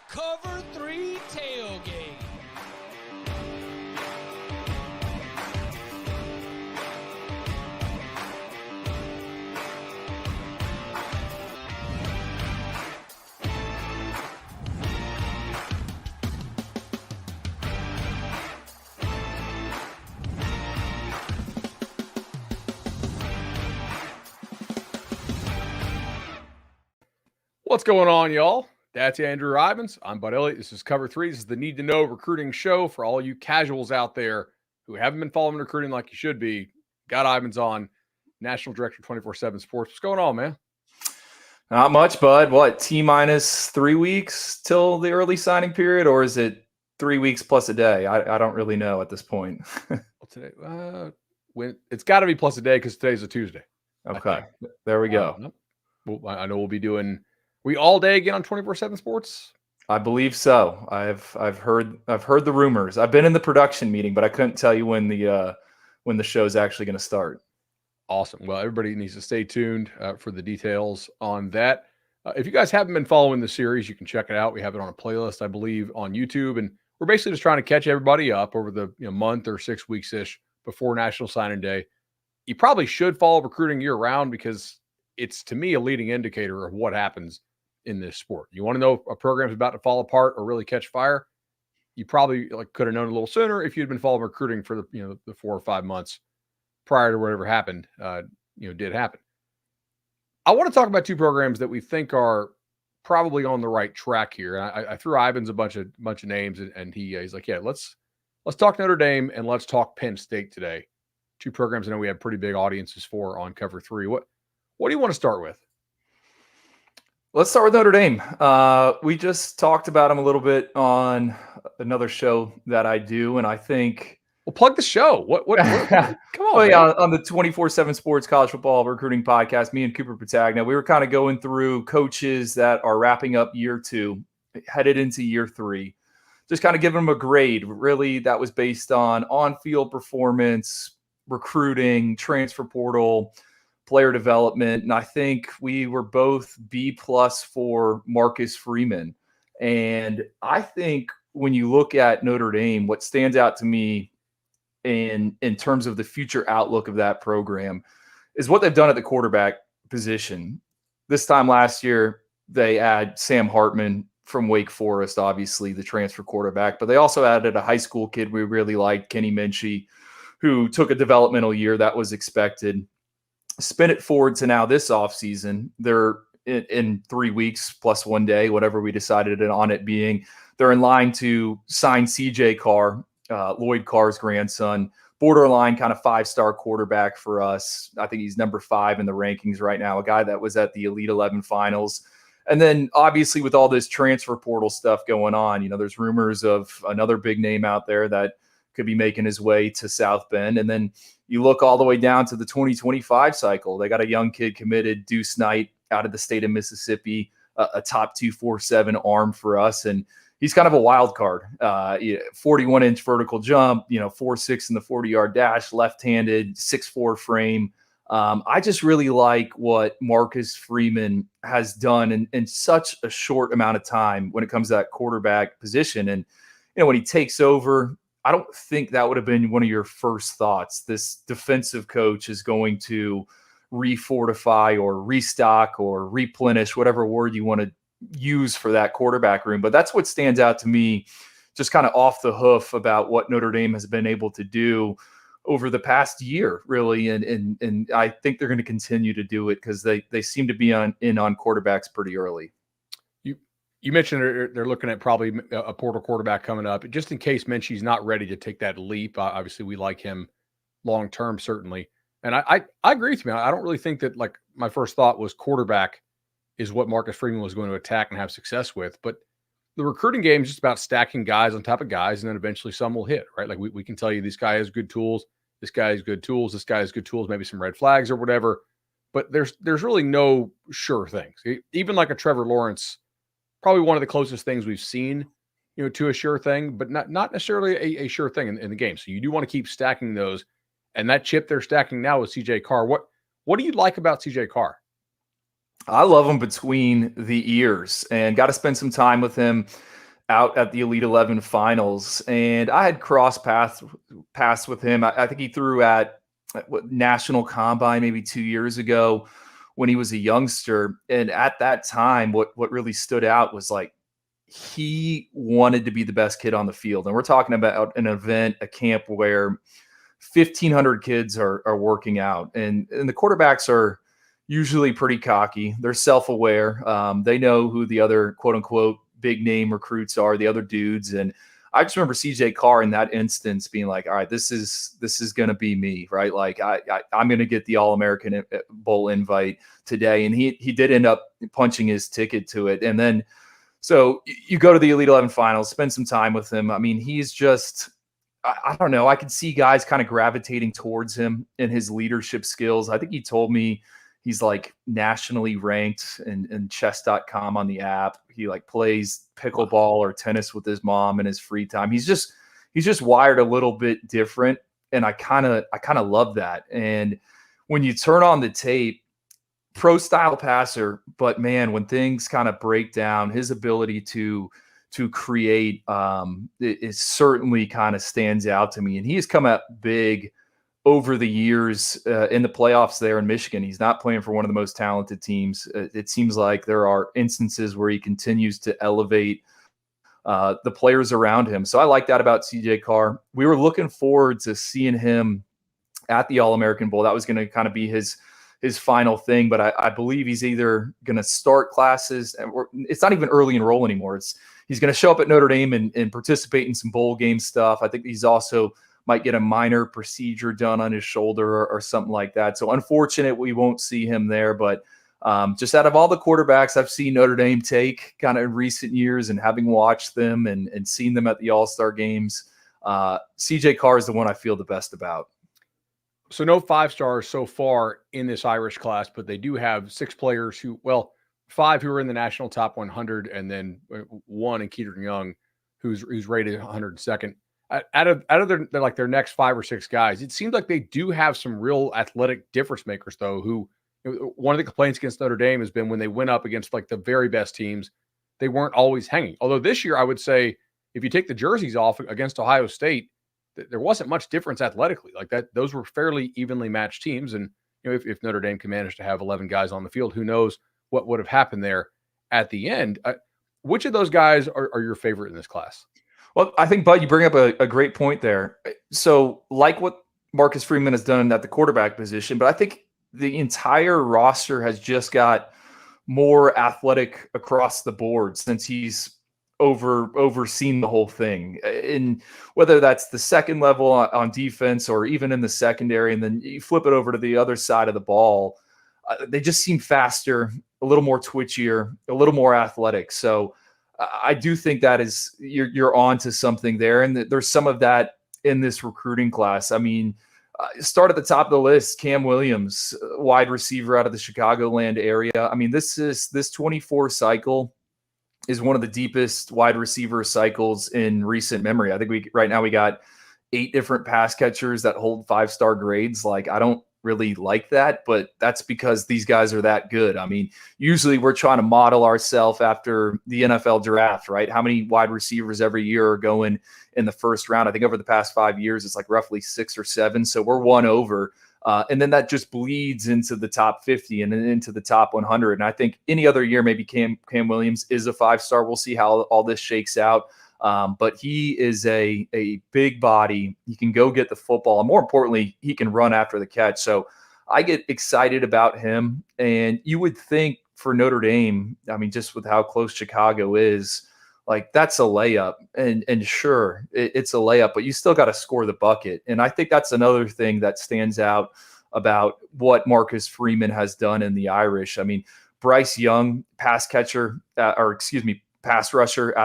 Cover 3 Tailgate. What's going on, y'all? That's Andrew Ivins. I'm Bud Elliott. This is Cover 3. This is the Need to Know recruiting show for all you casuals out there who haven't been following recruiting like you should be. Got Ivins on, National Director 24/7 Sports. What's going on, man? Not much, Bud. What, T-minus 3 weeks till the early signing period, or is it 3 weeks plus a day? I don't really know at this point. Well, today, it's got to be plus a day because today's a Tuesday. Okay, there we go. Well, I know we'll be doing we all day again on 24/7 Sports. I believe so. I've heard the rumors. I've been in the production meeting, but I couldn't tell you when the show's actually going to start. Awesome. Well, everybody needs to stay tuned for the details on that. If you guys haven't been following the series, you can check it out. We have it on a playlist, I believe, on YouTube, and we're basically just trying to catch everybody up over the month or 6 weeks ish before National Signing Day. You probably should follow recruiting year round because it's, to me, a leading indicator of what happens in this sport. You want to know if a program's about to fall apart or really catch fire? You probably could have known a little sooner if you'd been following recruiting for the 4 or 5 months prior to whatever happened, did happen. I want to talk about two programs that we think are probably on the right track here. I threw Ivins a bunch of names, and he's like, yeah, let's talk Notre Dame and let's talk Penn State today. Two programs I know we have pretty big audiences for on Cover 3. What do you want to start with? Let's start with Notre Dame. We just talked about them a little bit on another show that I do, and I think well, plug the show. What come on. Well, yeah, on the 24/7 Sports College Football Recruiting Podcast, me and Cooper Petagna, we were kind of going through coaches that are wrapping up year 2, headed into year 3, just kind of giving them a grade. Really, that was based on on-field performance, recruiting, transfer portal, player development. And I think we were both B+ for Marcus Freeman. And I think when you look at Notre Dame, what stands out to me in terms of the future outlook of that program is what they've done at the quarterback position. This time last year, they add Sam Hartman from Wake Forest, obviously the transfer quarterback, but they also added a high school kid we really liked, Kenny Minchie, who took a developmental year that was expected. Spin it forward to now this offseason. They're in 3 weeks plus 1 day, whatever we decided on it being. They're in line to sign CJ Carr, Lloyd Carr's grandson, borderline kind of 5-star quarterback for us. I think he's number 5 in the rankings right now, a guy that was at the Elite 11 finals. And then obviously with all this transfer portal stuff going on, there's rumors of another big name out there that could be making his way to South Bend. And then you look all the way down to the 2025 cycle. They got a young kid committed, Deuce Knight, out of the state of Mississippi, a top 247 arm for us. And he's kind of a wild card. 41-inch vertical jump, 4.6 in the 40-yard dash, left-handed, 6'4" frame. I just really like what Marcus Freeman has done in such a short amount of time when it comes to that quarterback position. And, when he takes over, I don't think that would have been one of your first thoughts. This defensive coach is going to refortify or restock or replenish, whatever word you want to use for that quarterback room. But that's what stands out to me, just kind of off the hoof about what Notre Dame has been able to do over the past year, really. And I think they're going to continue to do it because they seem to be in on quarterbacks pretty early. You mentioned they're looking at probably a portal quarterback coming up, just in case Minchie's not ready to take that leap. Obviously, we like him long term, certainly. And I agree with you, man. I don't really think that my first thought was quarterback is what Marcus Freeman was going to attack and have success with. But the recruiting game is just about stacking guys on top of guys, and then eventually some will hit, right? Like we can tell you this guy has good tools, this guy has good tools, this guy has good tools, maybe some red flags or whatever. But there's really no sure things. Even like a Trevor Lawrence, probably one of the closest things we've seen, to a sure thing, but not necessarily a sure thing in the game. So you do want to keep stacking those. And that chip they're stacking now with CJ Carr. What do you like about CJ Carr? I love him between the ears and got to spend some time with him out at the Elite 11 finals, and I had cross paths with him. I think he threw at National Combine maybe 2 years ago when he was a youngster. And at that time, what really stood out was like he wanted to be the best kid on the field. And we're talking about an event, a camp where 1,500 kids are working out, and the quarterbacks are usually pretty cocky. They're self-aware. They know who the other quote unquote big name recruits are, the other dudes. And I just remember CJ Carr in that instance being like, all right, this is going to be me, right? Like I'm going to get the All-American Bowl invite today. And he did end up punching his ticket to it. And then, so you go to the Elite 11 finals, spend some time with him. I mean, he's just, I don't know. I could see guys kind of gravitating towards him in his leadership skills. I think he told me he's like nationally ranked in chess.com on the app. He like plays pickleball or tennis with his mom in his free time. He's just wired a little bit different. And I kind of love that. And when you turn on the tape, pro style passer, but man, when things kind of break down, his ability to create it certainly kind of stands out to me. And he has come out big over the years in the playoffs there in Michigan. He's not playing for one of the most talented teams. It seems like there are instances where he continues to elevate the players around him. So I like that about CJ Carr. We were looking forward to seeing him at the All-American Bowl. That was going to kind of be his final thing, but I believe he's either going to start classes, or it's not even early enroll anymore. He's going to show up at Notre Dame and participate in some bowl game stuff. I think he's also might get a minor procedure done on his shoulder or something like that. So unfortunate we won't see him there, but just out of all the quarterbacks I've seen Notre Dame take kind of in recent years, and having watched them and seen them at the All-Star games, CJ Carr is the one I feel the best about. So no 5-stars so far in this Irish class, but they do have 6 players who, well, 5 who are in the national top 100, and then 1 in Keaton Young, who's rated 102nd. Out of their next 5 or 6 guys, it seems like they do have some real athletic difference makers, though. Who, one of the complaints against Notre Dame has been when they went up against like the very best teams, they weren't always hanging. Although this year, I would say if you take the jerseys off against Ohio State, there wasn't much difference athletically. Like that, those were fairly evenly matched teams. And if Notre Dame can manage to have 11 guys on the field, who knows what would have happened there at the end. Which of those guys are your favorite in this class? Well, I think, Bud, you bring up a great point there. So like what Marcus Freeman has done at the quarterback position, but I think the entire roster has just got more athletic across the board since he's overseen the whole thing. And whether that's the second level on defense or even in the secondary, and then you flip it over to the other side of the ball, they just seem faster, a little more twitchier, a little more athletic. So I do think that is you're on to something there. And there's some of that in this recruiting class. I mean, start at the top of the list, Cam Williams, wide receiver out of the Chicagoland area. I mean, this 24 cycle is one of the deepest wide receiver cycles in recent memory. I think right now we got 8 different pass catchers that hold 5-star grades. Like, I don't really like that, but that's because these guys are that good. I mean, usually we're trying to model ourselves after the NFL draft, right? How many wide receivers every year are going in the first round? I think over the past 5 years, it's like roughly 6 or 7. So we're one over. And then that just bleeds into the top 50 and then into the top 100. And I think any other year, maybe Cam Williams is a 5-star. We'll see how all this shakes out. But he is a big body. He can go get the football. And more importantly, he can run after the catch. So I get excited about him. And you would think for Notre Dame, I mean, just with how close Chicago is, like that's a layup. And sure, it's a layup, but you still got to score the bucket. And I think that's another thing that stands out about what Marcus Freeman has done in the Irish. I mean, Bryce Young, pass rusher out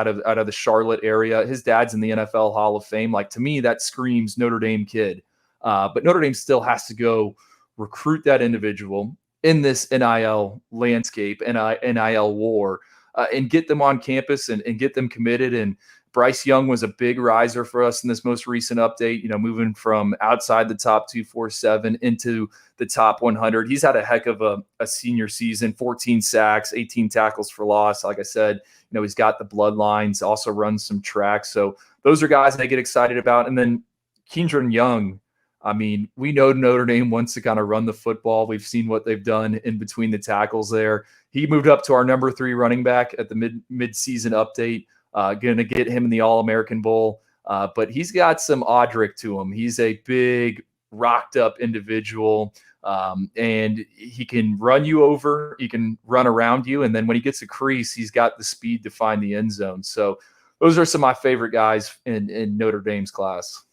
of the Charlotte area. His dad's in the NFL Hall of Fame. Like, to me, that screams Notre Dame kid. But Notre Dame still has to go recruit that individual in this NIL landscape, NIL war. and get them on campus and get them committed. And Bryce Young was a big riser for us in this most recent update, moving from outside the top 247 into the top 100. He's had a heck of a senior season, 14 sacks, 18 tackles for loss. Like I said, he's got the bloodlines, also runs some track. So those are guys that I get excited about. And then Kendron Young, I mean, we know Notre Dame wants to kind of run the football. We've seen what they've done in between the tackles there. He moved up to our number 3 running back at the mid-season update. Going to get him in the All-American Bowl. But he's got some Audric to him. He's a big, rocked-up individual, and he can run you over. He can run around you, and then when he gets a crease, he's got the speed to find the end zone. So those are some of my favorite guys in Notre Dame's class.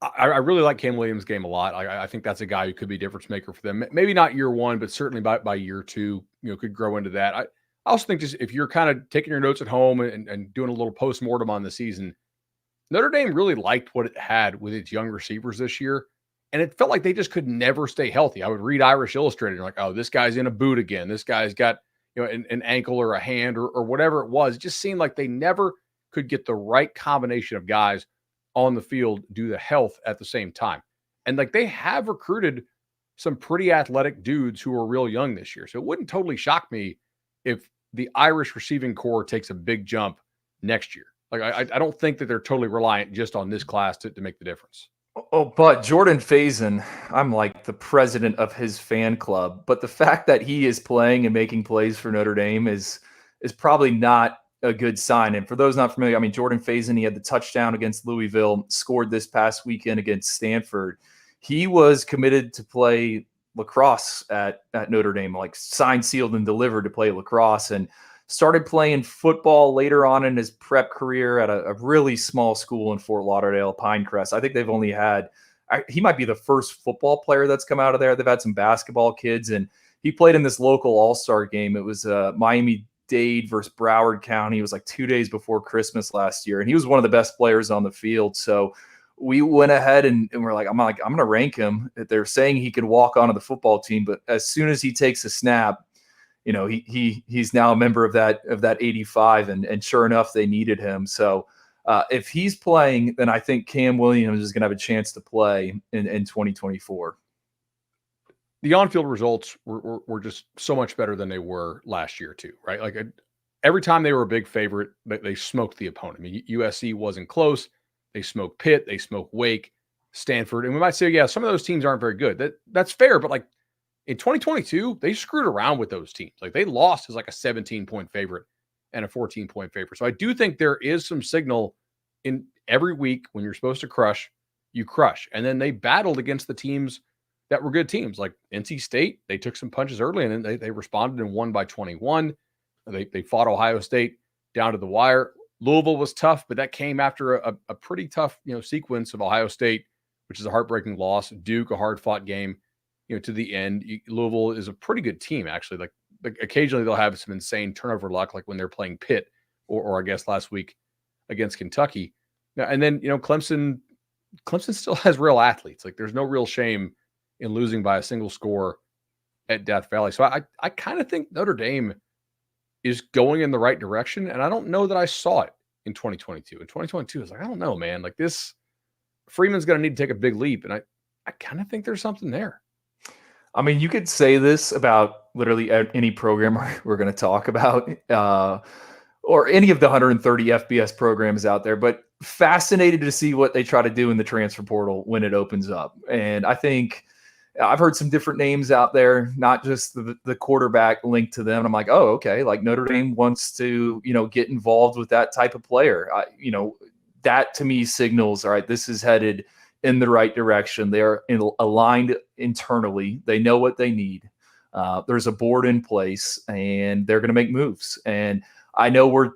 I really like Cam Williams' game a lot. I think that's a guy who could be a difference maker for them. Maybe not year 1, but certainly by year 2, could grow into that. I also think just if you're kind of taking your notes at home and doing a little post-mortem on the season, Notre Dame really liked what it had with its young receivers this year. And it felt like they just could never stay healthy. I would read Irish Illustrated and like, oh, this guy's in a boot again. This guy's got an ankle or a hand or whatever it was. It just seemed like they never could get the right combination of guys on the field due to health at the same time. And like they have recruited some pretty athletic dudes who are real young this year. So it wouldn't totally shock me if the Irish receiving core takes a big jump next year. Like I don't think that they're totally reliant just on this class to make the difference. Oh, but Jordan Faison, I'm like the president of his fan club. But the fact that he is playing and making plays for Notre Dame is probably not a good sign. And for those not familiar, I mean, Jordan Faison, he had the touchdown against Louisville, scored this past weekend against Stanford. He was committed to play lacrosse at Notre Dame, like signed, sealed, and delivered to play lacrosse, and started playing football later on in his prep career at a really small school in Fort Lauderdale, Pinecrest. I think they've only had, he might be the first football player that's come out of there. They've had some basketball kids, and he played in this local all-star game. It was Miami-Dade versus Broward County. It was like 2 days before Christmas last year, and he was one of the best players on the field. So we went ahead and we're like, I'm going to rank him. They're saying he could walk onto the football team, but as soon as he takes a snap, he's now a member of that 85, and sure enough, they needed him. So if he's playing, then I think Cam Williams is going to have a chance to play in 2024. The on-field results were just so much better than they were last year too, right? Like every time they were a big favorite, they smoked the opponent. I mean, USC wasn't close. They smoked Pitt. They smoked Wake, Stanford. And we might say, yeah, some of those teams aren't very good. That's fair, but like in 2022, they screwed around with those teams. Like they lost as like a 17-point favorite and a 14-point favorite. So I do think there is some signal in every week when you're supposed to crush, you crush. And then they battled against the teams that were good teams, like NC State. They took some punches early and then they responded and won by 21. They fought Ohio State down to the wire. Louisville was tough, but that came after a pretty tough, sequence of Ohio State, which is a heartbreaking loss. Duke, a hard-fought game, to the end. Louisville is a pretty good team, actually. Like occasionally they'll have some insane turnover luck, like when they're playing Pitt, or I guess last week against Kentucky. And then Clemson still has real athletes. Like there's no real shame in losing by a single score at Death Valley. So I kind of think Notre Dame is going in the right direction. And I don't know that I saw it in 2022. In 2022, I was like, I don't know, man. Like this, Freeman's going to need to take a big leap. And I kind of think there's something there. I mean, you could say this about literally any program we're going to talk about, or any of the 130 FBS programs out there, but fascinated to see what they try to do in the transfer portal when it opens up. And I think I've heard some different names out there, not just the quarterback linked to them. And I'm like, oh, okay. Like Notre Dame wants to, get involved with that type of player. That to me signals, all right, this is headed in the right direction. They're aligned internally. They know what they need. There's a board in place and they're going to make moves. And I know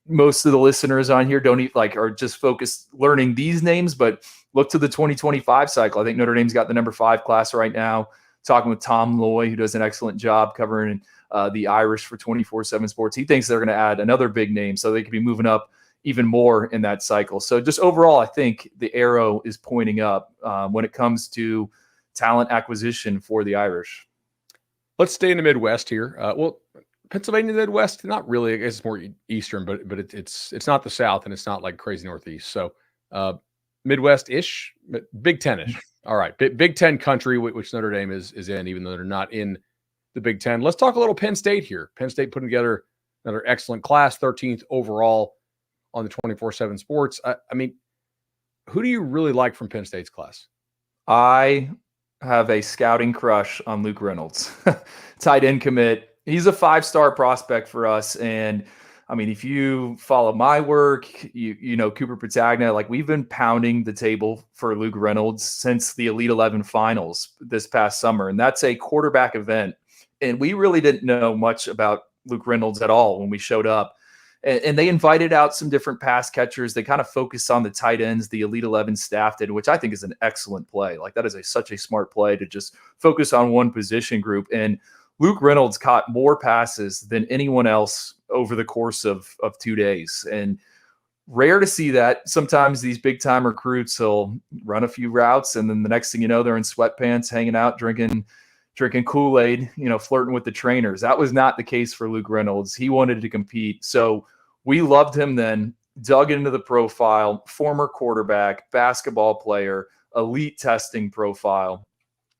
most of the listeners on here don't are just focused learning these names, but look to the 2025 cycle. I think Notre Dame's got the number 5 class right now. Talking with Tom Loy, who does an excellent job covering the Irish for 24/7 Sports. He thinks they're going to add another big name, so they could be moving up even more in that cycle. So just overall, I think the arrow is pointing up when it comes to talent acquisition for the Irish. Let's stay in the Midwest here. Pennsylvania Midwest, not really. I guess it's more eastern, but it's not the South, and it's not like crazy Northeast. So Midwest-ish, Big Ten-ish. All right, Big Ten country, which Notre Dame is in, even though they're not in the Big Ten. Let's talk a little Penn State here. Penn State putting together another excellent class, 13th overall on the 24/7 Sports. I mean, who do you really like from Penn State's class? I have a scouting crush on Luke Reynolds, tight end commit. He's a 5-star prospect for us. And I mean, if you follow my work, you know, Cooper Petagna, like we've been pounding the table for Luke Reynolds since the Elite 11 finals this past summer. And that's a quarterback event. And we really didn't know much about Luke Reynolds at all when we showed up. And they invited out some different pass catchers. They kind of focused on the tight ends, the Elite 11 staff did, which I think is an excellent play. Like that is such a smart play to just focus on one position group. And Luke Reynolds caught more passes than anyone else over the course of 2 days. And rare to see that. Sometimes these big time recruits will run a few routes, and then the next thing you know, they're in sweatpants, hanging out, drinking Kool-Aid, you know, flirting with the trainers. That was not the case for Luke Reynolds. He wanted to compete. So we loved him then, dug into the profile, former quarterback, basketball player, elite testing profile.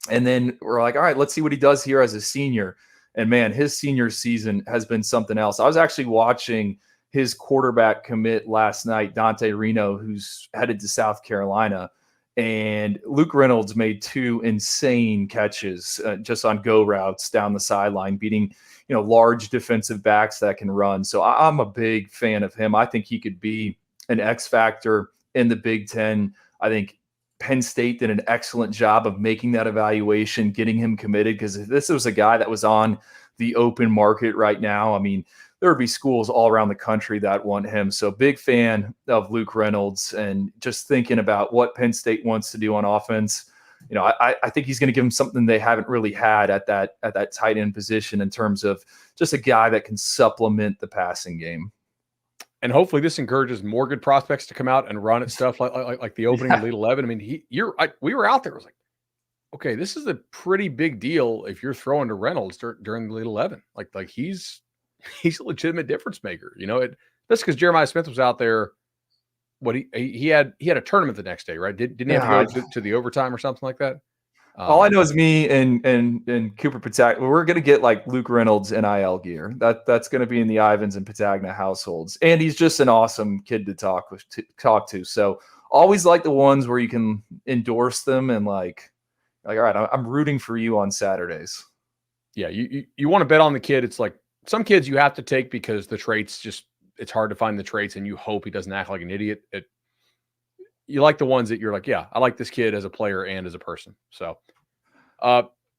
And then we're like, all right, let's see what he does here as a senior. And man, his senior season has been something else. I was actually watching his quarterback commit last night, Dante Reno, who's headed to South Carolina. And Luke Reynolds made 2 insane catches just on go routes down the sideline, beating, you know, large defensive backs that can run. So I'm a big fan of him. I think he could be an X factor in the Big Ten. I think Penn State did an excellent job of making that evaluation, getting him committed, because if this was a guy that was on the open market right now, I mean, there would be schools all around the country that want him. So big fan of Luke Reynolds, and just thinking about what Penn State wants to do on offense. You know, I think he's going to give them something they haven't really had at that tight end position in terms of just a guy that can supplement the passing game. And hopefully this encourages more good prospects to come out and run at stuff like the opening Elite 11. I mean, we were out there. It was like, okay, this is a pretty big deal if you're throwing to Reynolds during the Elite 11. Like he's a legitimate difference maker. You know, that's because Jeremiah Smith was out there. What he had a tournament the next day, right? Didn't he have to go to the overtime or something like that? All I know is me and Cooper Petagna. We're going to get like Luke Reynolds NIL gear. That's going to be in the Ivins and Petagna households. And he's just an awesome kid to talk to. So always like the ones where you can endorse them and like, all right, I'm rooting for you on Saturdays. Yeah, you want to bet on the kid. It's like some kids you have to take because the traits it's hard to find the traits, and you hope he doesn't act like an idiot. You like the ones that you're like, yeah, I like this kid as a player and as a person. So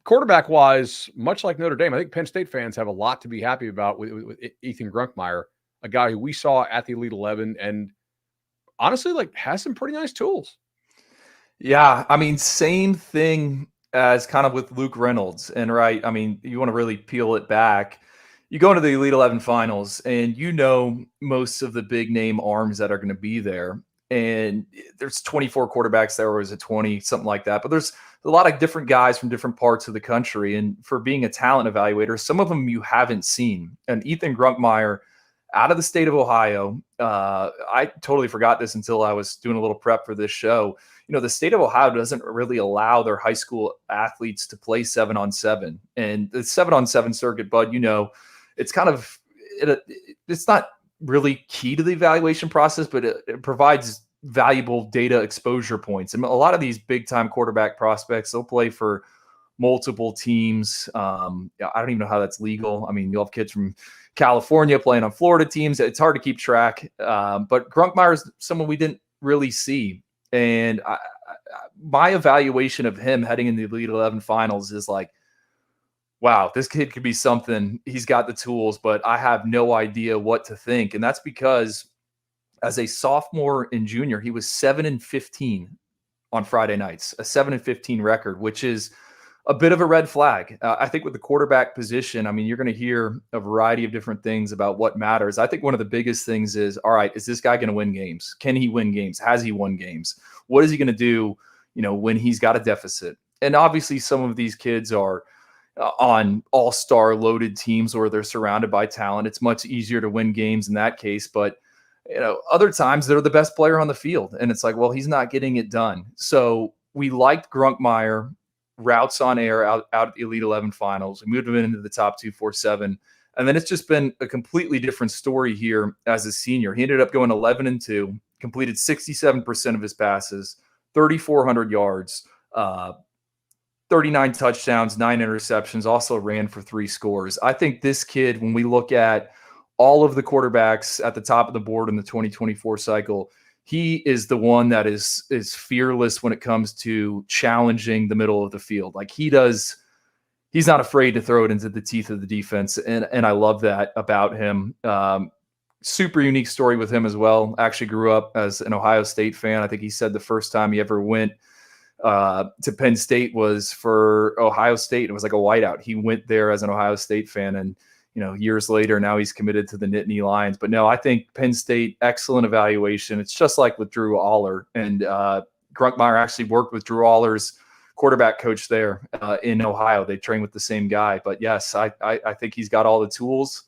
quarterback wise, much like Notre Dame, I think Penn State fans have a lot to be happy about with Ethan Grunkmeyer, a guy who we saw at the Elite 11 and honestly like has some pretty nice tools. Yeah. I mean, same thing as kind of with Luke Reynolds. And right, I mean, you want to really peel it back. You go into the Elite 11 finals and you know most of the big name arms that are going to be there. And there's 24 quarterbacks there, or is it 20, something like that. But there's a lot of different guys from different parts of the country. And for being a talent evaluator, some of them you haven't seen. And Ethan Grunkmeyer, out of the state of Ohio, I totally forgot this until I was doing a little prep for this show. You know, the state of Ohio doesn't really allow their high school athletes to play 7-on-7. And the 7-on-7 circuit, Bud, you know, it's kind of it's not really key to the evaluation process, but it provides valuable data exposure points. And a lot of these big time quarterback prospects, they'll play for multiple teams. I don't even know how that's legal. I mean, you'll have kids from California playing on Florida teams. It's hard to keep track. But Grunkmeyer is someone we didn't really see. And my evaluation of him heading into the Elite 11 finals is like, wow, this kid could be something. He's got the tools, but I have no idea what to think. And that's because as a sophomore and junior, he was 7-15 on Friday nights, a 7-15 record, which is a bit of a red flag. I think with the quarterback position, I mean, you're going to hear a variety of different things about what matters. I think one of the biggest things is, all right, is this guy going to win games? Can he win games? Has he won games? What is he going to do, you know, when he's got a deficit? And obviously some of these kids are, on all-star loaded teams where they're surrounded by talent. It's much easier to win games in that case. But, other times they're the best player on the field. And it's like, well, he's not getting it done. So we liked Grunkmeyer, routes on air out at the Elite 11 finals. We moved him into the top 247. And then it's just been a completely different story here as a senior. He ended up going 11-2, completed 67% of his passes, 3,400 yards, 39 touchdowns, 9 interceptions, also ran for 3 scores. I think this kid, when we look at all of the quarterbacks at the top of the board in the 2024 cycle, he is the one that is fearless when it comes to challenging the middle of the field. Like he's not afraid to throw it into the teeth of the defense. And I love that about him. Super unique story with him as well. Actually grew up as an Ohio State fan. I think he said the first time he ever went to Penn State was for Ohio State. It was like a whiteout. He went there as an Ohio State fan, and years later, now he's committed to the Nittany Lions. But no, I think Penn State, excellent evaluation. It's just like with Drew Aller, and Grunkmeyer actually worked with Drew Aller's quarterback coach there in Ohio. They train with the same guy. But yes, I think he's got all the tools.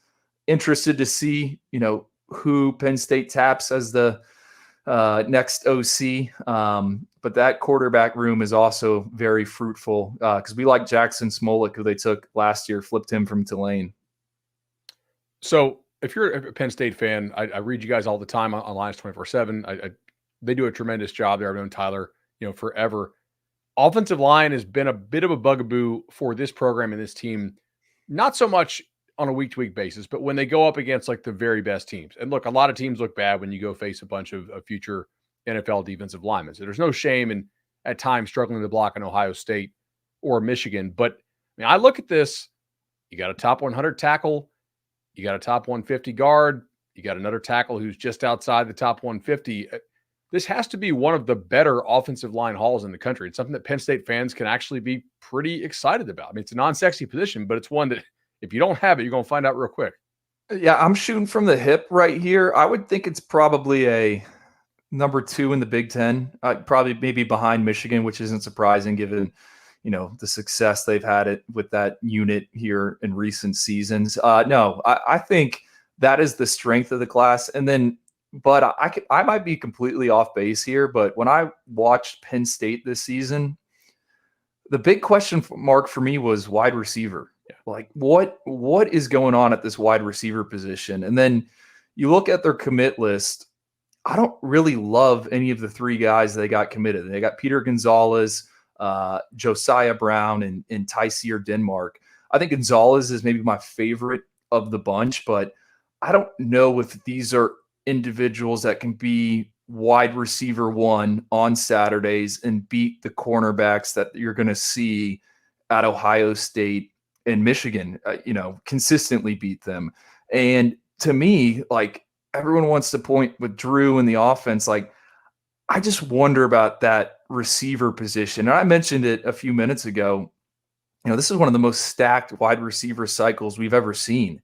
Interested to see, who Penn State taps as the next OC. But that quarterback room is also very fruitful because we like Jackson Smolik, who they took last year, flipped him from Tulane. So if you're a Penn State fan, I read you guys all the time on Lions 24/7. They do a tremendous job there. I've known Tyler, forever. Offensive line has been a bit of a bugaboo for this program and this team, not so much on a week-to-week basis, but when they go up against like the very best teams. And look, a lot of teams look bad when you go face a bunch of future NFL defensive linemen. So there's no shame in at times struggling to block an Ohio State or Michigan. But I look at this, you got a top 100 tackle, you got a top 150 guard, you got another tackle who's just outside the top 150. This has to be one of the better offensive line hauls in the country. It's something that Penn State fans can actually be pretty excited about. It's a non-sexy position, but it's one that if you don't have it, you're going to find out real quick. Yeah, I'm shooting from the hip right here. I would think it's probably a number 2 in the Big Ten, probably maybe behind Michigan, which isn't surprising given, the success they've had with that unit here in recent seasons. No, I think that is the strength of the class. And then, but I might be completely off base here, but when I watched Penn State this season, the big question mark for me was wide receiver. Like what is going on at this wide receiver position? And then you look at their commit list. I don't really love any of the 3 guys they got committed. They got Peter Gonzalez, Josiah Brown, and Tyseer Denmark. I think Gonzalez is maybe my favorite of the bunch, but I don't know if these are individuals that can be wide receiver 1 on Saturdays and beat the cornerbacks that you're going to see at Ohio State and Michigan, consistently beat them. And to me, like everyone wants to point with Drew in the offense. Like I just wonder about that receiver position. And I mentioned it a few minutes ago. This is one of the most stacked wide receiver cycles we've ever seen.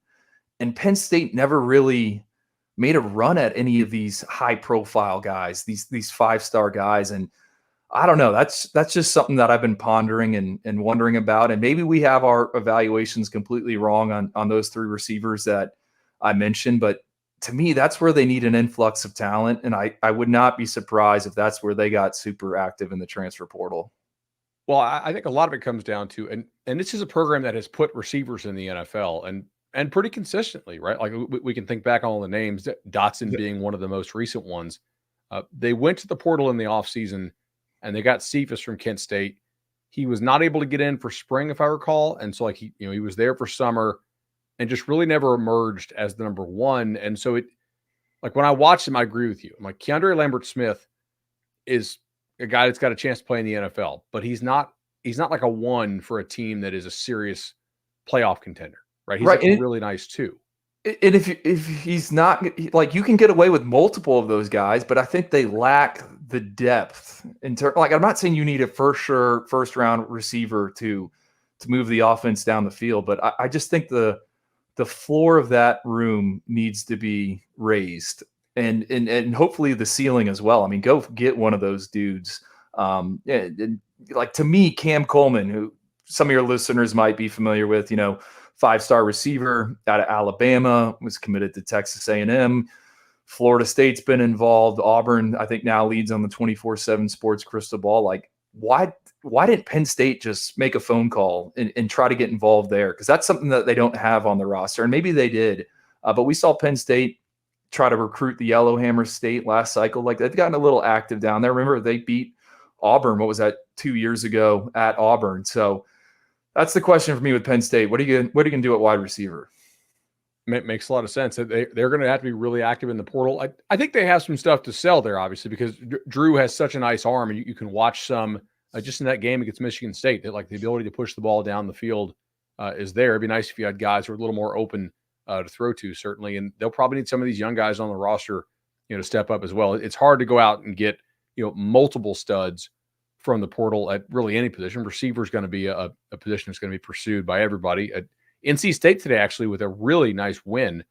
And Penn State never really made a run at any of these high profile guys, these 5-star guys. And I don't know. That's just something that I've been pondering and wondering about. And maybe we have our evaluations completely wrong on those 3 receivers that I mentioned. But to me, that's where they need an influx of talent. And I would not be surprised if that's where they got super active in the transfer portal. Well, I think a lot of it comes down to, and this is a program that has put receivers in the NFL and pretty consistently, right? Like we can think back on all the names, Dotson being one of the most recent ones. They went to the portal in the offseason, and they got Cephas from Kent State. He was not able to get in for spring, if I recall. And so he was there for summer and just really never emerged as the number 1. And so when I watched him, I agree with you. I'm like, Keandre Lambert-Smith is a guy that's got a chance to play in the NFL, but he's not like a 1 for a team that is a serious playoff contender, right? He's right. Like a really nice 2. And if he's not, like, you can get away with multiple of those guys, but I think they lack the depth in terms. Like, I'm not saying you need a first round receiver to move the offense down the field, but I just think the floor of that room needs to be raised, and hopefully the ceiling as well. I mean, go get one of those dudes. And like, to me, Cam Coleman, who some of your listeners might be familiar with, 5-star receiver out of Alabama, was committed to Texas A&M. Florida State's been involved. Auburn, I think, now leads on the 24/7 Sports crystal ball. Like, why didn't Penn State just make a phone call and try to get involved there? Because that's something that they don't have on the roster, and maybe they did. But we saw Penn State try to recruit the Yellowhammer State last cycle. Like, they've gotten a little active down there. Remember, they beat Auburn. What was that, 2 years ago at Auburn? So that's the question for me with Penn State. What are you going to do at wide receiver? Makes a lot of sense. They're going to have to be really active in the portal. I think they have some stuff to sell there, obviously, because Drew has such a nice arm, and you can watch some just in that game against Michigan State. That, like, the ability to push the ball down the field is there. It'd be nice if you had guys who are a little more open to throw to, certainly, and they'll probably need some of these young guys on the roster, to step up as well. It's hard to go out and get multiple studs from the portal at really any position. Receiver is going to be a position that's going to be pursued by everybody. NC State today, actually, with a really nice win,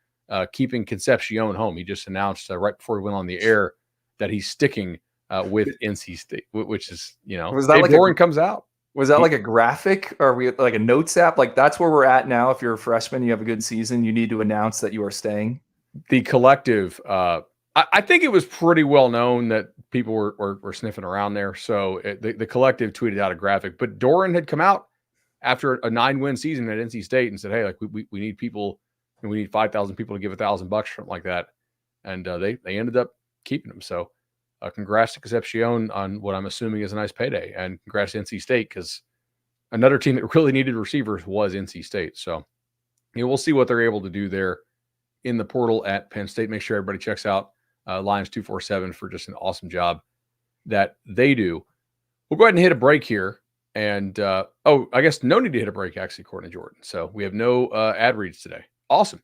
keeping Concepcion home. He just announced right before he went on the air that he's sticking with NC State, which is, was that Dave Doran comes out. Was that like a graphic, or we like a notes app? Like, that's where we're at now. If you're a freshman, you have a good season, you need to announce that you are staying. The collective, I think it was pretty well known that people were sniffing around there. So the collective tweeted out a graphic, but Doran had come out after a 9-win season at NC State and said, hey, like, we need people, and we need 5,000 people to give $1,000, something like that. And they ended up keeping him. So congrats to Concepcion on what I'm assuming is a nice payday, and congrats to NC State, because another team that really needed receivers was NC State. So we'll see what they're able to do there in the portal at Penn State. Make sure everybody checks out Lions 247 for just an awesome job that they do. We'll go ahead and hit a break here. And, I guess no need to hit a break, actually, Courtney Jordan. So we have no ad reads today. Awesome.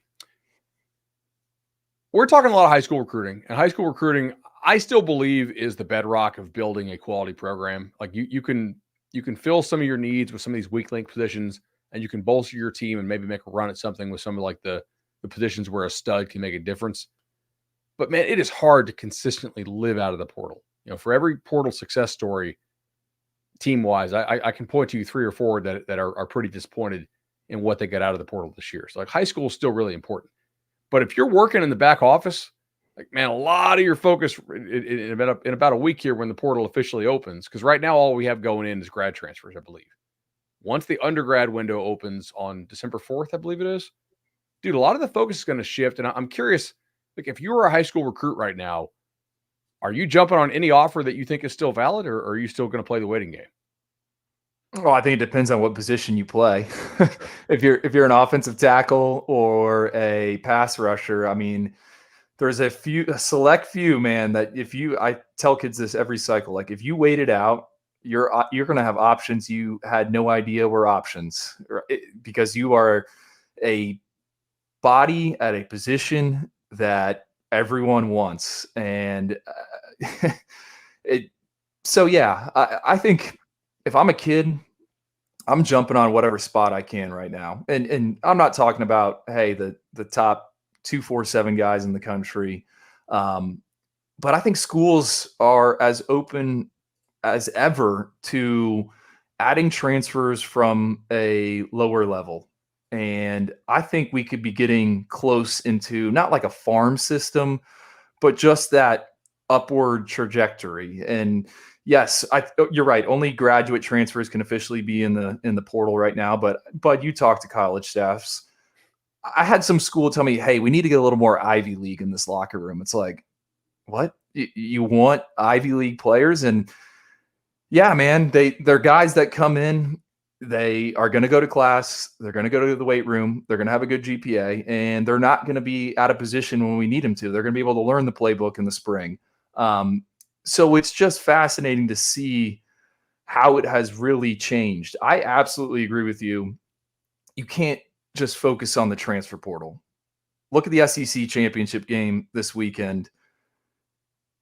We're talking a lot of high school recruiting. And high school recruiting, I still believe, is the bedrock of building a quality program. Like, you can fill some of your needs with some of these weak link positions, and you can bolster your team and maybe make a run at something with some of, like, the positions where a stud can make a difference. But, man, it is hard to consistently live out of the portal. For every portal success story, team-wise, I can point to you 3 or 4 that are pretty disappointed in what they got out of the portal this year. So, like, high school is still really important. But if you're working in the back office, like, man, a lot of your focus in about a week here when the portal officially opens, because right now all we have going in is grad transfers, I believe. Once the undergrad window opens on December 4th, I believe it is, dude, a lot of the focus is going to shift. And I'm curious, like, if you were a high school recruit right now, are you jumping on any offer that you think is still valid, or are you still going to play the waiting game? Well, I think it depends on what position you play. If you're an offensive tackle or a pass rusher, I mean, there's a select few, man, that I tell kids this every cycle, like, if you wait it out, you're going to have options you had no idea were options, because you are a body at a position that everyone wants. And I think if I'm a kid, I'm jumping on whatever spot I can right now. And I'm not talking about, hey, the top 247 guys in the country. But I think schools are as open as ever to adding transfers from a lower level. And I think we could be getting close into not like a farm system, but just that upward trajectory. And yes, you're right. Only graduate transfers can officially be in the portal right now. But you talk to college staffs. I had some school tell me, hey, we need to get a little more Ivy League in this locker room. It's like, what? You want Ivy League players? And yeah, man, they're guys that come in. They are going to go to class. They're going to go to the weight room. They're going to have a good GPA, and they're not going to be out of position when we need them to. They're going to be able to learn the playbook in the spring. So it's just fascinating to see how it has really changed. I absolutely agree with you. You can't just focus on the transfer portal. Look at the SEC championship game this weekend.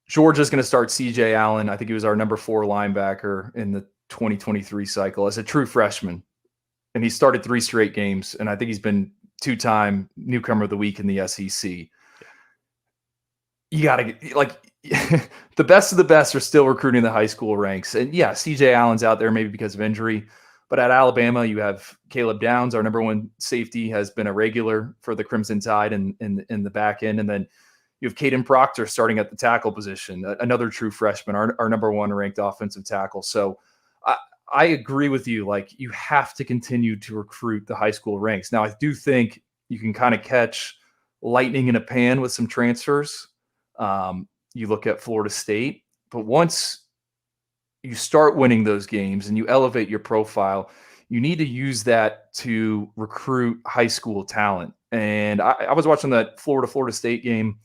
Georgia's going to start CJ Allen. I think he was our number 4 linebacker in the 2023 cycle as a true freshman. And he started 3 straight games. And I think he's been 2-time newcomer of the week in the SEC. You got to get, like, the best of the best are still recruiting the high school ranks. And yeah, CJ Allen's out there maybe because of injury, But at Alabama, you have Caleb Downs, our number one safety, has been a regular for the Crimson Tide in the back end. And then you have Caden Proctor starting at the tackle position, another true freshman, our number one ranked offensive tackle. So I agree with you. Like, you have to continue to recruit the high school ranks. Now, I do think you can kind of catch lightning in a pan with some transfers. You look at Florida State, but once you start winning those games and you elevate your profile, you need to use that to recruit high school talent. And I was watching that Florida State game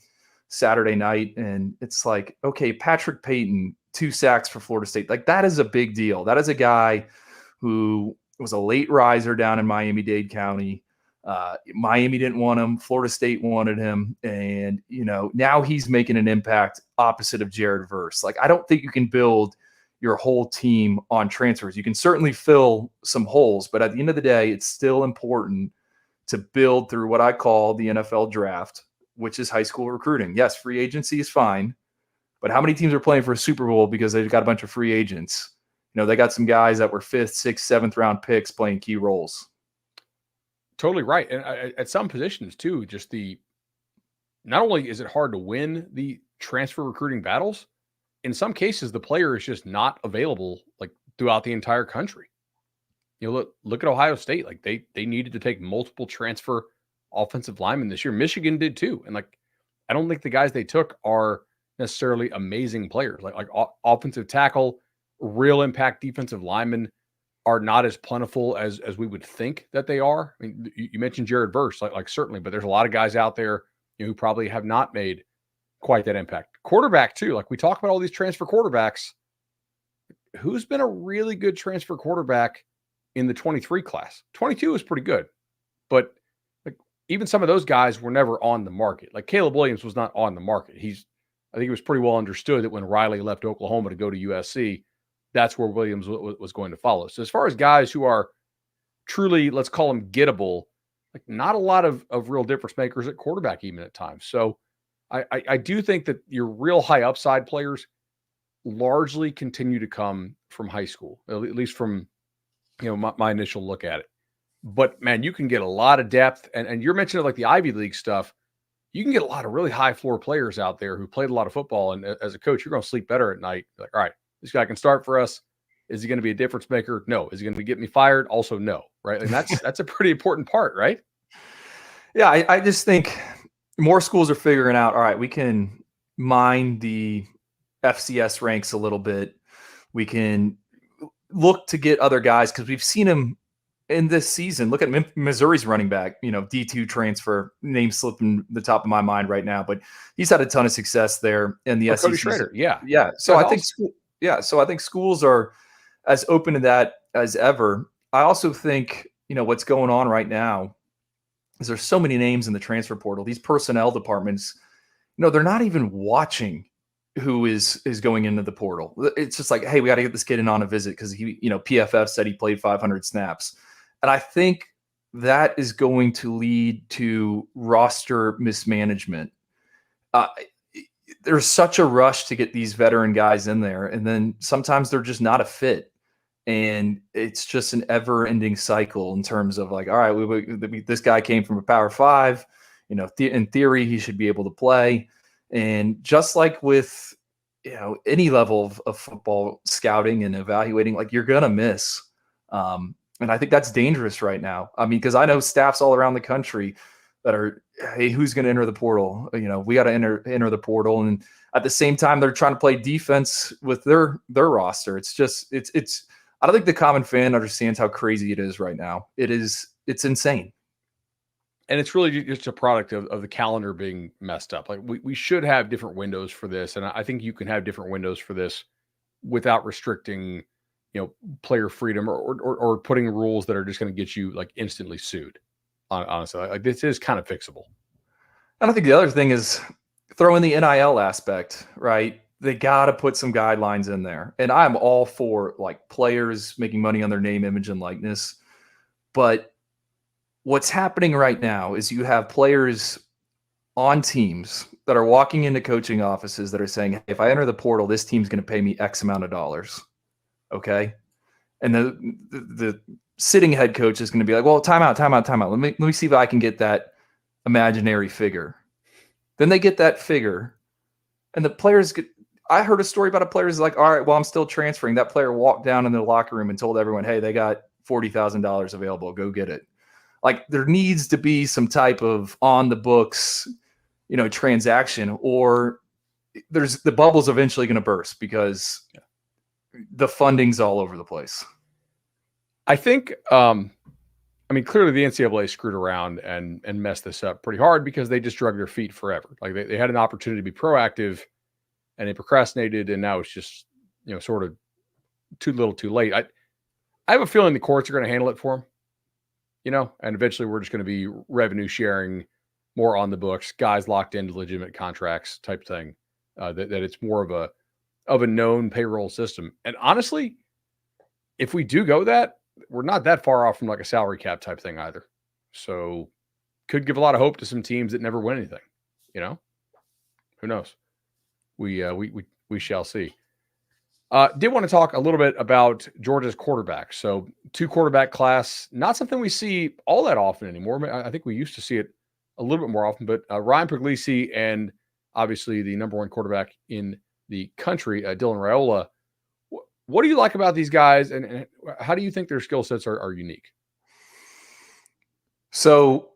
Saturday night, and it's like, okay, Patrick Payton, 2 sacks for Florida State. Like, that is a big deal. That is a guy who was a late riser down in Miami-Dade County. Miami didn't want him. Florida State wanted him. And, now he's making an impact opposite of Jared Verse. Like, I don't think you can build your whole team on transfers. You can certainly fill some holes, but at the end of the day, it's still important to build through what I call the NFL draft, which is high school recruiting. Yes, free agency is fine, but how many teams are playing for a Super Bowl because they've got a bunch of free agents? They got some guys that were 5th, 6th, 7th round picks playing key roles. Totally right. And at some positions too, just not only is it hard to win the transfer recruiting battles, in some cases, the player is just not available like throughout the entire country. Look at Ohio State. Like, they needed to take multiple transfer offensive linemen this year. Michigan did too. And I don't think the guys they took are necessarily amazing players. Like offensive tackle, real impact defensive linemen are not as plentiful as we would think that they are. I mean, you mentioned Jared Verse, like certainly, but there's a lot of guys out there who probably have not made quite that impact. Quarterback too. Like, we talk about all these transfer quarterbacks. Who's been a really good transfer quarterback in the 23 class? 22 is pretty good, but like, even some of those guys were never on the market. Like, Caleb Williams was not on the market. I think it was pretty well understood that when Riley left Oklahoma to go to USC, that's where Williams was going to follow. So as far as guys who are truly, let's call them gettable, like, not a lot of real difference makers at quarterback even at times. So I do think that your real high upside players largely continue to come from high school, at least from, my initial look at it. But man, you can get a lot of depth, and you're mentioning like the Ivy League stuff. You can get a lot of really high floor players out there who played a lot of football. And as a coach, you're going to sleep better at night. Like, all right, this guy can start for us. Is he going to be a difference maker? No. Is he going to get me fired? Also, no. Right. And that's a pretty important part, right? Yeah. I just think more schools are figuring out, all right, we can mine the FCS ranks a little bit. We can look to get other guys, because we've seen them in this season. Look at Missouri's running back, D2 transfer, name slipping the top of my mind right now, but he's had a ton of success there in the SEC. Cody Schrader. Yeah. Yeah. So I think schools are as open to that as ever. I also think, what's going on right now is there's so many names in the transfer portal. These personnel departments, they're not even watching who is going into the portal. It's just like, hey, we got to get this kid in on a visit because he, PFF said he played 500 snaps. And I think that is going to lead to roster mismanagement. There's such a rush to get these veteran guys in there, and then sometimes they're just not a fit. And it's just an ever-ending cycle in terms of like, all right, this guy came from a Power 5. In theory, he should be able to play. And just like with any level of football scouting and evaluating, like, you're gonna miss. And I think that's dangerous right now. I mean, because I know staffs all around the country that are, hey, who's going to enter the portal? We got to enter the portal, and at the same time, they're trying to play defense with their roster. It's I don't think the common fan understands how crazy it is right now. It's insane. And it's really just a product of the calendar being messed up. Like, we should have different windows for this. And I think you can have different windows for this without restricting, player freedom or putting rules that are just going to get you like instantly sued. Honestly, like, this is kind of fixable. And I think the other thing is throw in the NIL aspect, right? They got to put some guidelines in there. And I'm all for like players making money on their name, image, and likeness. But what's happening right now is you have players on teams that are walking into coaching offices that are saying, hey, if I enter the portal, this team's going to pay me X amount of dollars. Okay. And the sitting head coach is going to be like, well, timeout. Let me see if I can get that imaginary figure. Then they get that figure, and the players get. I heard a story about a player who's like, all right, well, I'm still transferring. That player walked down in the locker room and told everyone, hey, they got $40,000 available. Go get it. Like, there needs to be some type of on the books, transaction, or the bubble's eventually going to burst because the funding's all over the place. I think, clearly the NCAA screwed around and messed this up pretty hard because they just drug their feet forever. Like they had an opportunity to be proactive and they procrastinated, and now it's just, sort of too little too late. I have a feeling the courts are going to handle it for them, and eventually we're just going to be revenue sharing more on the books, guys locked into legitimate contracts type thing, that it's more of a known payroll system. And honestly, if we do go that, we're not that far off from like a salary cap type thing either. So could give a lot of hope to some teams that never win anything, who knows? We shall see. Did want to talk a little bit about Georgia's quarterback. So 2 quarterback class, not something we see all that often anymore. I think we used to see it a little bit more often, but Ryan Puglisi and obviously the number 1 quarterback in the country, Dylan Raiola. What do you like about these guys, and how do you think their skill sets are unique? So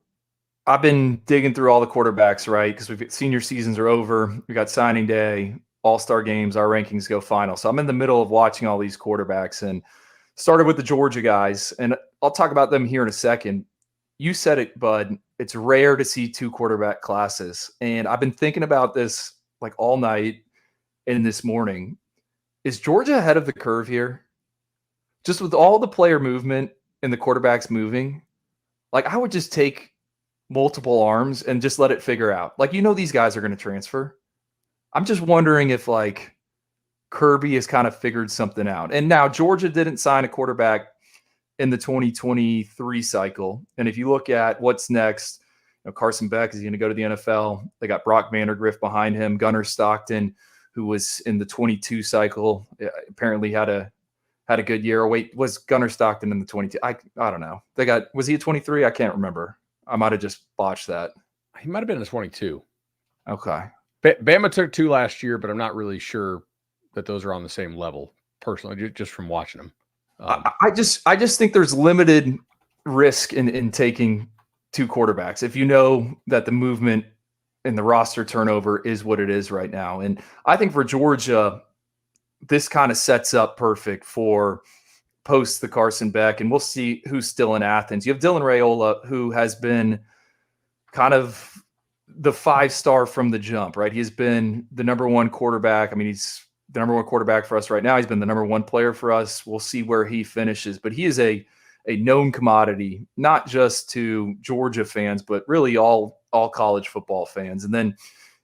I've been digging through all the quarterbacks, right? Because senior seasons are over. We got signing day, all-star games, our rankings go final. So I'm in the middle of watching all these quarterbacks and started with the Georgia guys. And I'll talk about them here in a second. You said it, Bud. It's rare to see 2 quarterback classes. And I've been thinking about this like all night and this morning. Is Georgia ahead of the curve here? Just with all the player movement and the quarterbacks moving, like I would just take multiple arms and just let it figure out. Like, these guys are going to transfer. I'm just wondering if like Kirby has kind of figured something out. And now Georgia didn't sign a quarterback in the 2023 cycle. And if you look at what's next, Carson Beck is going to go to the NFL. They got Brock Vandergrift behind him. Gunnar Stockton, who was in the 22 cycle, apparently had a good year. Oh, wait, was Gunnar Stockton in the 22? I don't know. Was he a 23? I can't remember. I might have just botched that. He might have been in the 22. Okay. Bama took 2 last year, but I'm not really sure that those are on the same level personally, just from watching them. I just think there's limited risk in taking 2 quarterbacks if you know that the movement and the roster turnover is what it is right now. And I think for Georgia, this kind of sets up perfect for post the Carson Beck, and we'll see who's still in Athens. You have Dylan Raiola, who has been kind of the 5-star from the jump, right? He's been the number 1 quarterback. He's the number 1 quarterback for us right now. He's been the number 1 player for us. We'll see where he finishes, but he is a known commodity, not just to Georgia fans, but really all college football fans. And then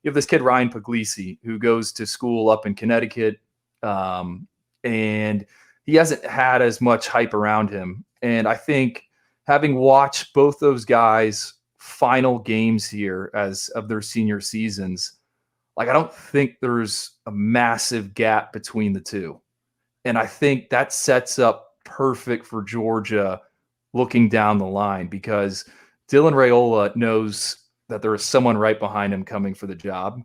you have this kid, Ryan Puglisi, who goes to school up in Connecticut, and he hasn't had as much hype around him. And I think having watched both those guys' final games here as of their senior seasons, like I don't think there's a massive gap between the two. And I think that sets up perfect for Georgia looking down the line, because Dylan Raiola knows that there is someone right behind him coming for the job.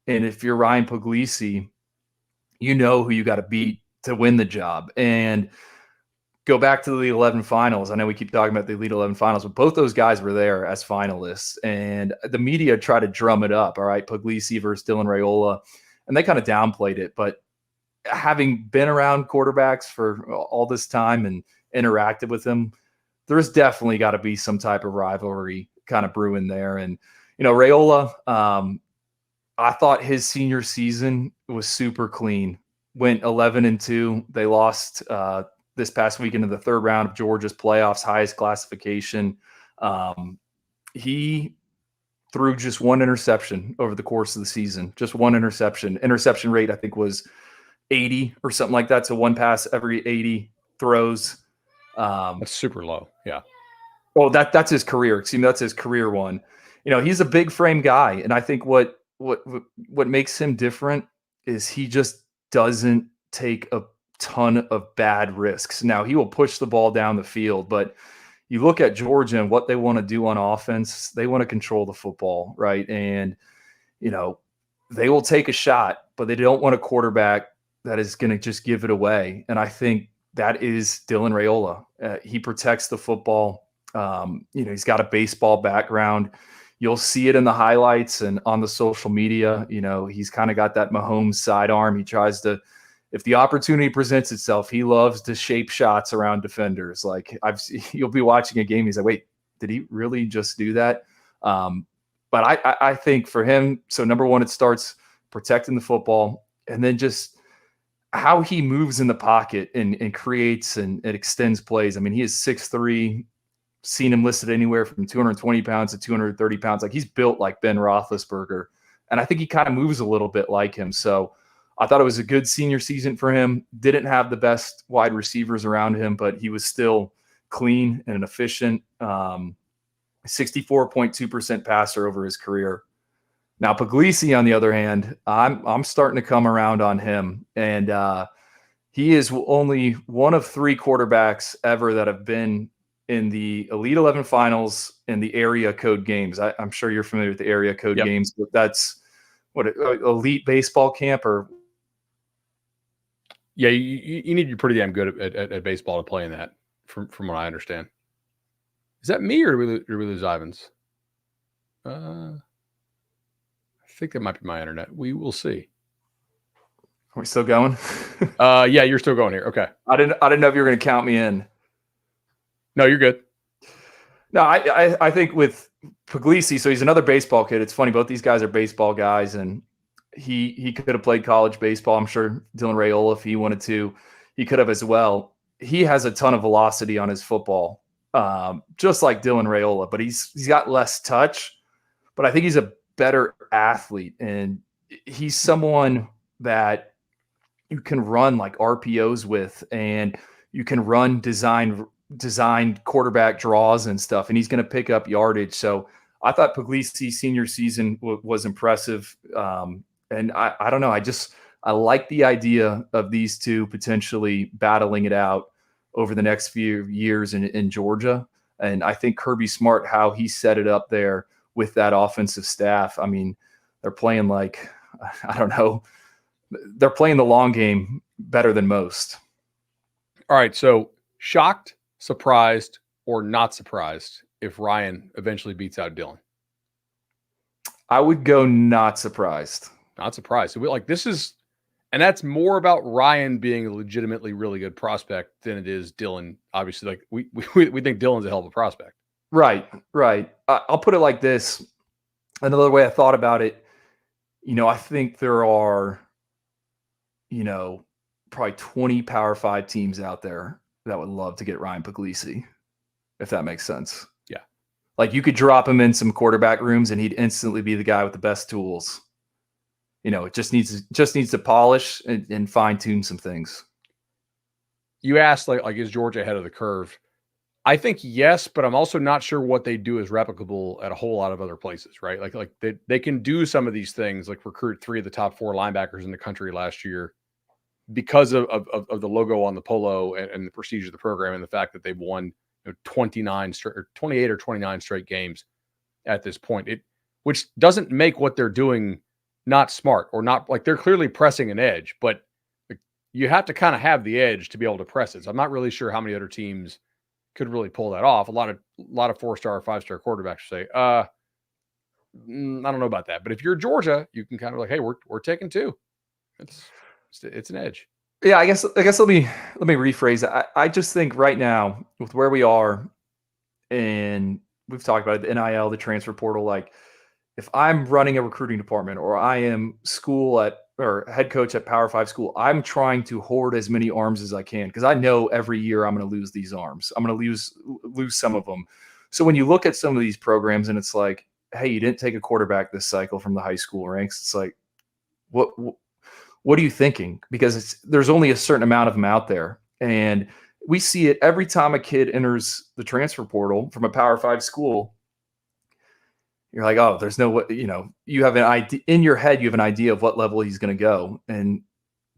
And if you're Ryan Puglisi, you know who you got to beat to win the job. And go back to the Elite 11 finals. I know we keep talking about the Elite 11 finals, but both those guys were there as finalists. And the media tried to drum it up, all right, Puglisi versus Dylan Raiola, and they kind of downplayed it. But having been around quarterbacks for all this time and interacted with them, there's definitely got to be some type of rivalry kind of brewing there. And, Raiola, I thought his senior season was super clean. Went 11-2. They lost this past weekend in the 3rd round of Georgia's playoffs, highest classification. He threw just 1 interception over the course of the season, just 1 interception. Interception rate, I think, was 80 or something like that. So 1 pass every 80 throws. That's super low. Yeah. Oh, that's his career. Excuse me, that's his career one. He's a big frame guy, and I think what makes him different is he just doesn't take a ton of bad risks. Now, he will push the ball down the field, but you look at Georgia and what they want to do on offense, they want to control the football, right? And, they will take a shot, but they don't want a quarterback that is going to just give it away. And I think that is Dylan Raiola. He protects the football. He's got a baseball background. You'll see it in the highlights and on the social media. He's kind of got that Mahomes sidearm. He tries to, if the opportunity presents itself, he loves to shape shots around defenders. Like you'll be watching a game. He's like, wait, did he really just do that? But I think for him, so number one, it starts protecting the football, and then just how he moves in the pocket and creates and it extends plays. I mean, he is 6'3", seen him listed anywhere from 220 pounds to 230 pounds. Like, he's built like Ben Roethlisberger. And I think he kind of moves a little bit like him. So I thought it was a good senior season for him. Didn't have the best wide receivers around him, but he was still clean and efficient. 64.2% passer over his career. Now, Puglisi, on the other hand, I'm starting to come around on him. And he is only one of 3 quarterbacks ever that have been in the Elite 11 finals in the area code games. I'm sure you're familiar with the area code games, but that's what elite baseball camp or. Yeah, you need to be pretty damn good at baseball to play in that, from what I understand. Is that me, or did we lose Ivins? I think that might be my internet. We will see. Are we still going? Yeah, you're still going here. Okay. I didn't know if you were going to count me in. No, you're good. No, I think with Puglisi, so he's another baseball kid. It's funny, both these guys are baseball guys, and he could have played college baseball. I'm sure Dylan Raiola, if he wanted to, he could have as well. He has a ton of velocity on his football, just like Dylan Raiola, but he's got less touch. But I think he's a better athlete, and he's someone that you can run like RPOs with, and you can run designed quarterback draws and stuff, and he's going to pick up yardage. So I thought Puglisi's senior season was impressive. And I don't know. I like the idea of these two potentially battling it out over the next few years in Georgia. And I think Kirby Smart, how he set it up there with that offensive staff. I mean, they're playing like, I don't know, they're playing the long game better than most. All right. So shocked, surprised, or not surprised if Ryan eventually beats out Dylan? I would go not surprised. Not surprised. So and that's more about Ryan being a legitimately really good prospect than it is Dylan. Obviously, like we think Dylan's a hell of a prospect. Right. I'll put it like this. Another way I thought about it, I think there are, probably 20 Power 5 teams out there that would love to get Ryan Puglisi, if that makes sense. Yeah. Like, you could drop him in some quarterback rooms and he'd instantly be the guy with the best tools. It just needs to polish and fine tune some things. You asked like is Georgia ahead of the curve? I think yes, but I'm also not sure what they do is replicable at a whole lot of other places, right? Like they can do some of these things, like recruit 3 of the top 4 linebackers in the country last year because of the logo on the polo and the procedure of the program, and the fact that they've won 28 or 29 straight games at this point. Which doesn't make what they're doing not smart, or not, like, they're clearly pressing an edge, but you have to kind of have the edge to be able to press it. So I'm not really sure how many other teams could really pull that off. A lot of 4-star, 5-star quarterbacks say, I don't know about that. But if you're Georgia, you can kind of like, hey, we're taking 2. It's an edge. Yeah, I guess let me rephrase it. I just think right now, with where we are, and we've talked about it, the NIL, the transfer portal, like, if I'm running a recruiting department, or I am head coach at Power 5 school, I'm trying to hoard as many arms as I can, because I know every year I'm going to lose these arms. I'm going to lose some of them. So when you look at some of these programs and it's like, hey, you didn't take a quarterback this cycle from the high school ranks, it's like, what are you thinking? Because there's only a certain amount of them out there. And we see it every time a kid enters the transfer portal from a Power 5 school. You're like, oh, there's no way, you have an idea in your head, you have an idea of what level he's going to go. And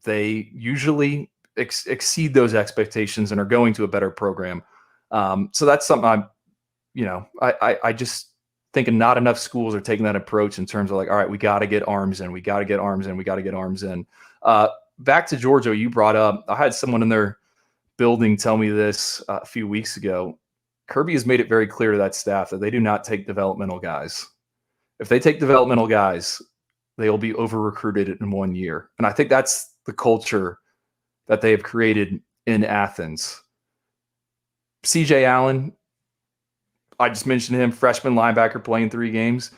they usually, exceed those expectations and are going to a better program. So that's something I just think not enough schools are taking that approach in terms of like, all right, we got to get arms in, we got to get arms in, we got to get arms in. Back to Georgia, you brought up, I had someone in their building tell me this a few weeks ago. Kirby has made it very clear to that staff that they do not take developmental guys. If they take developmental guys, they will be over-recruited in 1 year. And I think that's the culture that they have created in Athens. CJ Allen, I just mentioned him, freshman linebacker playing 3 games.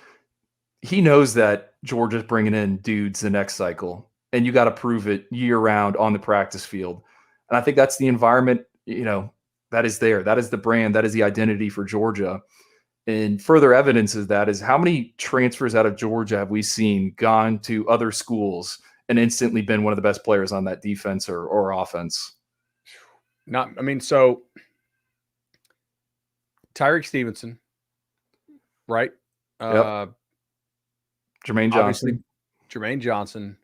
He knows that Georgia's bringing in dudes the next cycle, and you got to prove it year-round on the practice field. And I think that's the environment, that is there. That is the brand. That is the identity for Georgia. And further evidence of that is how many transfers out of Georgia have we seen gone to other schools and instantly been one of the best players on that defense or offense? So Tyreek Stevenson, right? Yep. Jermaine Johnson.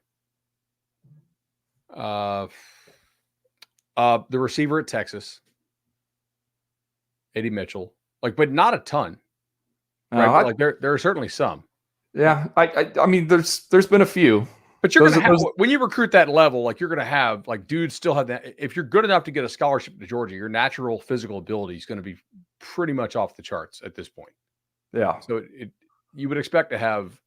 The receiver at Texas, Eddie Mitchell, but not a ton. Right? There are certainly some. Yeah, I mean, there's been a few. But you're going to have, when you recruit that level, you're going to have, dudes still have that. If you're good enough to get a scholarship to Georgia, your natural physical ability is going to be pretty much off the charts at this point. Yeah. So you would expect to have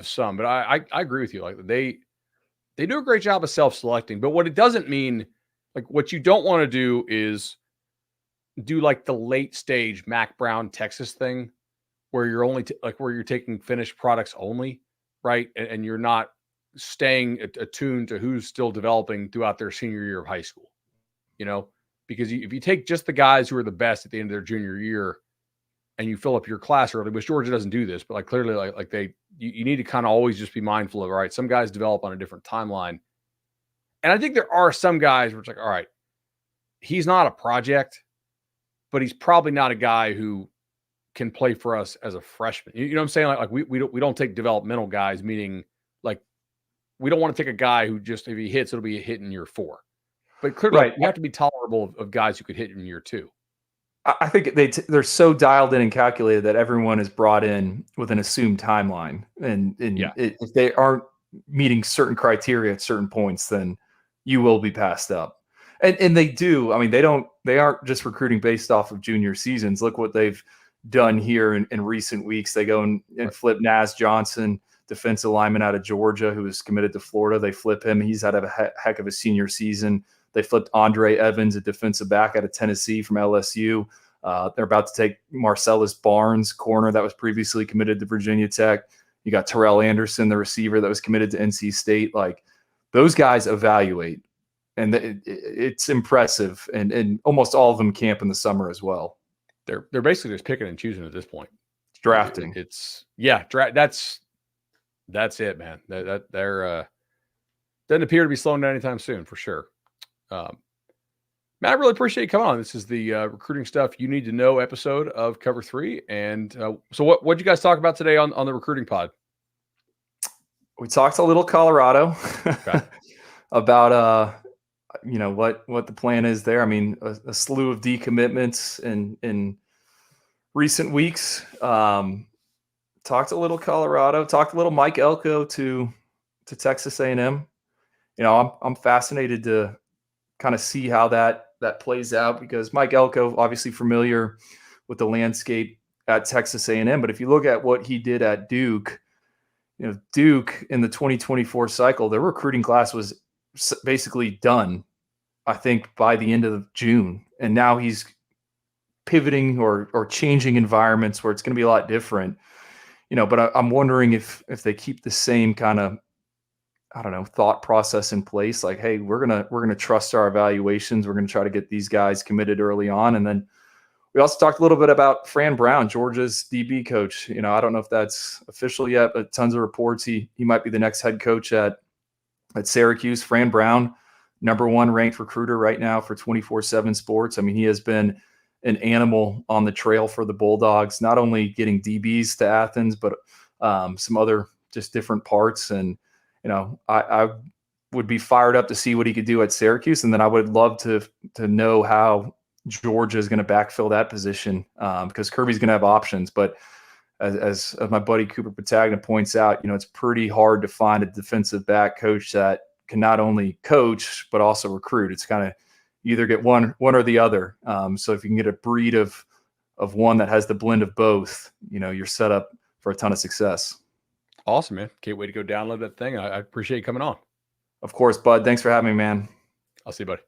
some, but I agree with you. They do a great job of self-selecting, but what it doesn't mean, what you don't want to do is do the late stage Mac Brown Texas thing, where you're only where you're taking finished products only, right? And you're not staying attuned to who's still developing throughout their senior year of high school, because if you take just the guys who are the best at the end of their junior year and you fill up your class early, which Georgia doesn't do this, but clearly you need to kind of always just be mindful of, all right, some guys develop on a different timeline. And I think there are some guys where it's all right, he's not a project, but he's probably not a guy who can play for us as a freshman. You know what I'm saying? We don't take developmental guys, meaning we don't want to take a guy who just, if he hits, it'll be a hit in year 4. But clearly, you have to be tolerable of guys who could hit in year 2. I think they're so dialed in and calculated that everyone is brought in with an assumed timeline. And if they aren't meeting certain criteria at certain points, then you will be passed up. And they do. I mean, they aren't just recruiting based off of junior seasons. Look what they've done here in recent weeks. They go and flip Naz Johnson, defensive lineman out of Georgia, who is committed to Florida. They flip him. He's had a heck of a senior season. They flipped Andre Evans, a defensive back out of Tennessee from LSU. They're about to take Marcellus Barnes, corner that was previously committed to Virginia Tech. You got Terrell Anderson, the receiver that was committed to NC State. Those guys evaluate, and it's impressive. And almost all of them camp in the summer as well. They're basically just picking and choosing at this point. It's drafting. That's it, man. They're doesn't appear to be slowing down anytime soon, for sure. Matt, I really appreciate you coming on. This is the recruiting stuff you need to know episode of Cover 3. And so what'd you guys talk about today on the recruiting pod? We talked a little Colorado about what the plan is there. I mean, a slew of decommitments in recent weeks. Talked a little Colorado, talked a little Mike Elko to Texas A&M. I'm fascinated to kind of see how that plays out, because Mike Elko, obviously familiar with the landscape at Texas A&M. But if you look at what he did at Duke, Duke in the 2024 cycle, their recruiting class was basically done, I think, by the end of June. And now he's pivoting or changing environments where it's going to be a lot different. But I'm wondering if they keep the same kind of, thought process in place. Hey, we're gonna trust our evaluations. We're gonna try to get these guys committed early on. And then we also talked a little bit about Fran Brown, Georgia's DB coach. I don't know if that's official yet, but tons of reports he might be the next head coach at Syracuse. Fran Brown, #1 ranked recruiter right now for 24/7 Sports. I mean, he has been an animal on the trail for the Bulldogs, not only getting DBs to Athens, but some other just different parts. And I would be fired up to see what he could do at Syracuse. And then I would love to know how Georgia is going to backfill that position, because Kirby's going to have options. But as my buddy Cooper Petagna points out, it's pretty hard to find a defensive back coach that can not only coach but also recruit. It's kind of either get one or the other. So if you can get a breed of one that has the blend of both, you're set up for a ton of success. Awesome, man. Can't wait to go download that thing. I appreciate you coming on. Of course, Bud. Thanks for having me, man. I'll see you, buddy.